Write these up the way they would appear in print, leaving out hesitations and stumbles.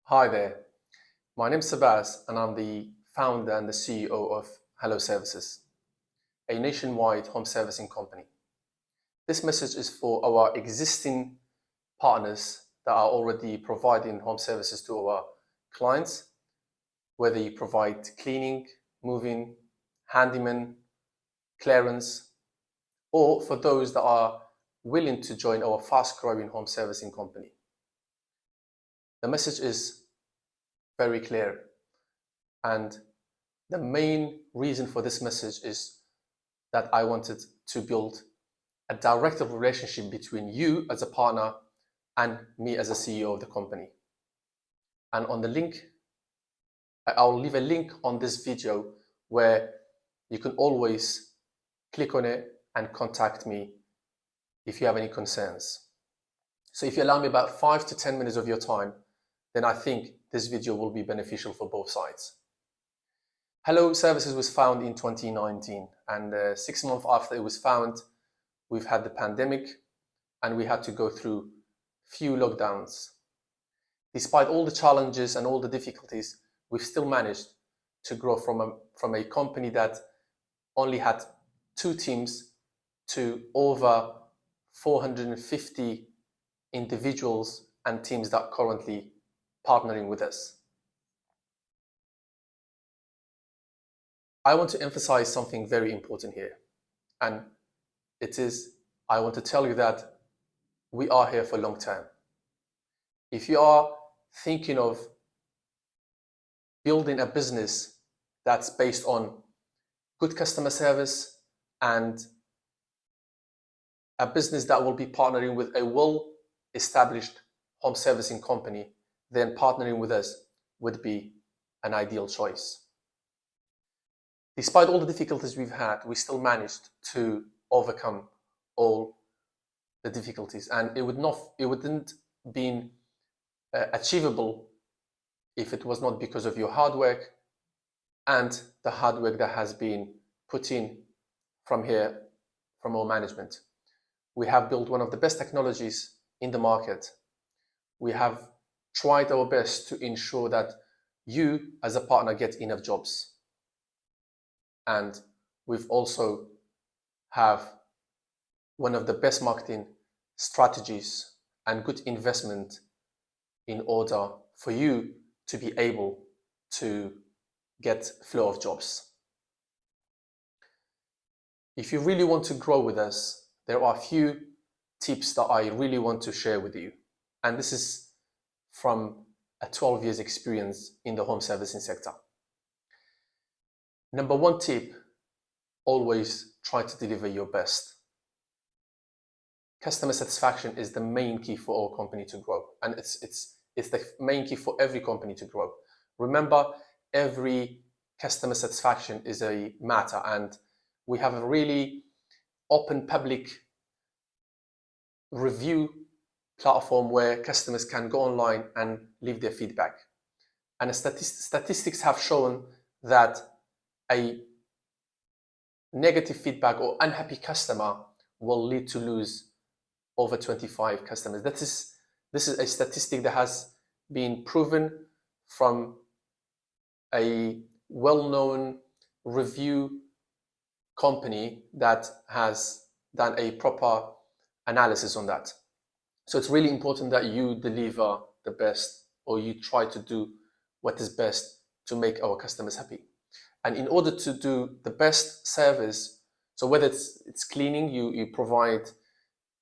Hi there, my name is Sarbaz and I'm the founder and the CEO of Hello Services, a nationwide home servicing company. This message is for our existing partners that are already providing home services to our clients, whether you provide cleaning, moving, handyman, clearance, or for those that are willing to join our fast-growing home servicing company. The message is very clear. And the main reason for this message is that I wanted to build a direct relationship between you as a partner and me as a CEO of the company. And on the link, I'll leave a link on this video where you can always click on it and contact me if you have any concerns. So if you allow me about 5 to 10 minutes of your time, then I think this video will be beneficial for both sides. Hello Services was found in 2019, and 6 months after it was found, we've had the pandemic and we had to go through few lockdowns. Despite all the challenges and all the difficulties, we've still managed to grow from a company that only had 2 teams to over 450 individuals and teams that are currently partnering with us. I want to emphasize something very important here, and it is I want to tell you that we are here for long term. If you are thinking of building a business that's based on good customer service and a business that will be partnering with a well-established home servicing company, then partnering with us would be an ideal choice. Despite all the difficulties we've had, we still managed to overcome all the difficulties, and it wouldn't been achievable if it was not because of your hard work and the hard work that has been put in from our management. We have built one of the best technologies in the market. We have tried our best to ensure that you as a partner get enough jobs. And we've also have one of the best marketing strategies and good investment in order for you to be able to get flow of jobs. If you really want to grow with us, there are a few tips that I really want to share with you. And this is from a 12 years experience in the home servicing sector. Number 1 tip, always try to deliver your best. Customer satisfaction is the main key for our company to grow, and it's the main key for every company to grow. Remember, every customer satisfaction is a matter, and we have a really open public review platform where customers can go online and leave their feedback. And the statistics have shown that a negative feedback or unhappy customer will lead to lose over 25 customers. This is a statistic that has been proven from a well-known review company that has done a proper analysis on that. So it's really important that you deliver the best, or you try to do what is best to make our customers happy. And in order to do the best service, so whether it's cleaning, you provide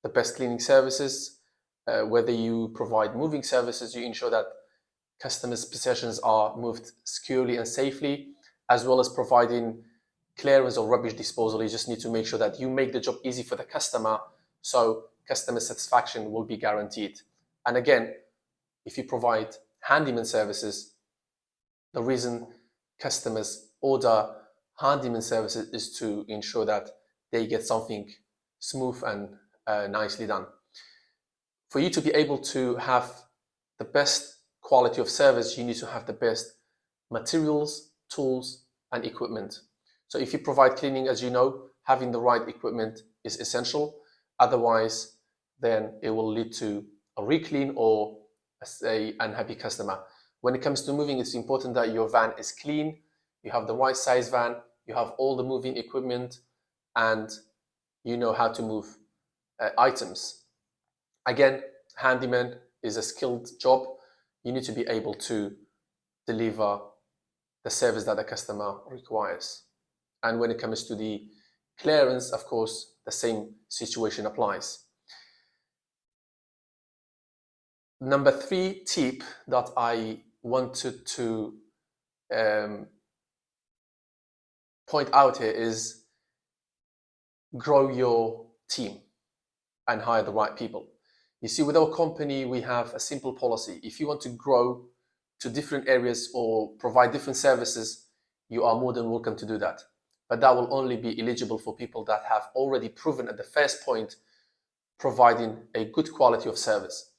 the best cleaning services, whether you provide moving services, you ensure that customers' possessions are moved securely and safely, as well as providing clearance or rubbish disposal. You just need to make sure that you make the job easy for the customer, so customer satisfaction will be guaranteed. And again, if you provide handyman services, the reason customers order handyman services is to ensure that they get something smooth and nicely done. For you to be able to have the best quality of service, you need to have the best materials, tools, and equipment. So if you provide cleaning, as you know, having the right equipment is essential. Otherwise, then it will lead to a re-clean or an unhappy customer. When it comes to moving, it's important that your van is clean, you have the right size van, you have all the moving equipment, and you know how to move items. Again, handyman is a skilled job. You need to be able to deliver the service that the customer requires. And when it comes to the clearance, of course, the same situation applies. Number 3 tip that I wanted to point out here is grow your team and hire the right people. You see, with our company, we have a simple policy. If you want to grow to different areas or provide different services, you are more than welcome to do that. But that will only be eligible for people that have already proven at the first point providing a good quality of service.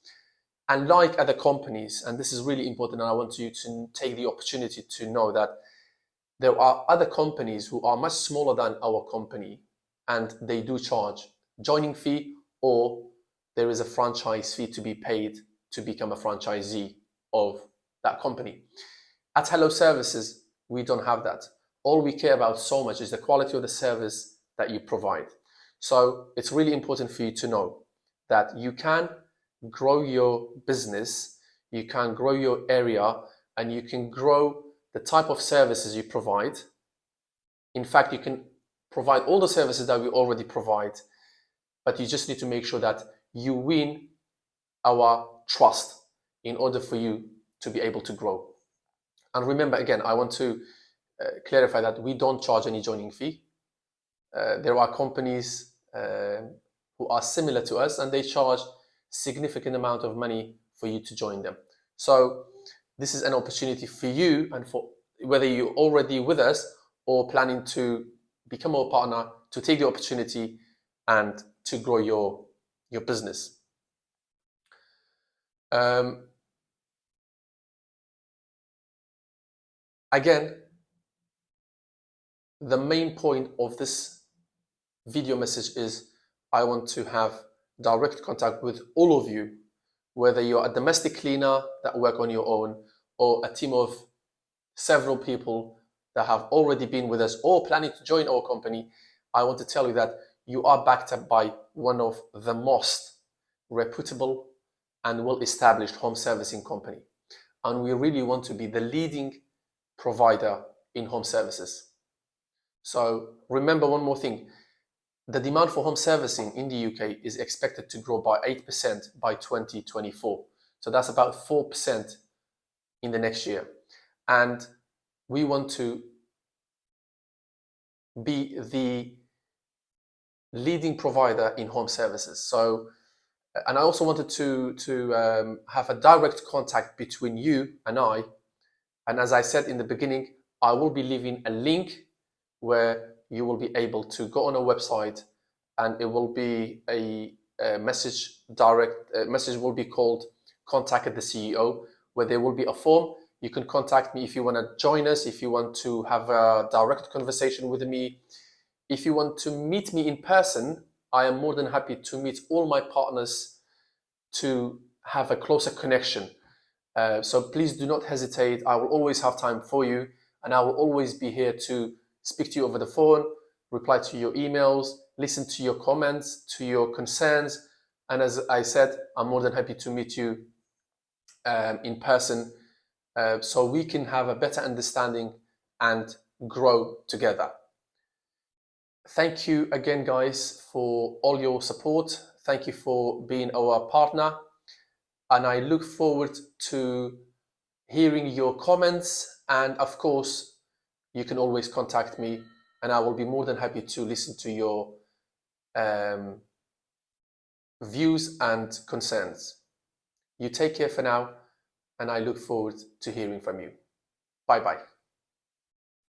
Unlike other companies, and this is really important, and I want you to take the opportunity to know that there are other companies who are much smaller than our company, and they do charge joining fee, or there is a franchise fee to be paid to become a franchisee of that company. At Hello Services, we don't have that. All we care about so much is the quality of the service that you provide. So it's really important for you to know that you can grow your business, you can grow your area, and you can grow the type of services you provide. In fact, you can provide all the services that we already provide, but you just need to make sure that you win our trust in order for you to be able to grow. And remember, again, I want to clarify that we don't charge any joining fee. There are companies who are similar to us, and they charge significant amount of money for you to join them. So this is an opportunity for you, and for whether you're already with us or planning to become our partner, to take the opportunity and to grow your business. Again, the main point of this video message is I want to have direct contact with all of you, whether you're a domestic cleaner that work on your own, or a team of several people that have already been with us or planning to join our company. I want to tell you that you are backed up by one of the most reputable and well-established home servicing company. And we really want to be the leading provider in home services. So remember one more thing. The demand for home servicing in the UK is expected to grow by 8% by 2024. So that's about 4% in the next year. And we want to be the leading provider in home services. So, and I also wanted to have a direct contact between you and I. And as I said in the beginning, I will be leaving a link where you will be able to go on a website, and it will be a message will be called Contact the CEO, where there will be a form. You can contact me if you want to join us, if you want to have a direct conversation with me. If you want to meet me in person, I am more than happy to meet all my partners to have a closer connection. So please do not hesitate. I will always have time for you, and I will always be here to speak to you over the phone, reply to your emails, listen to your comments, to your concerns. And as I said, I'm more than happy to meet you in person, so we can have a better understanding and grow together. Thank you again, guys, for all your support. Thank you for being our partner. And I look forward to hearing your comments. And of course, you can always contact me, and I will be more than happy to listen to your views and concerns. You take care for now, and I look forward to hearing from you. Bye-bye.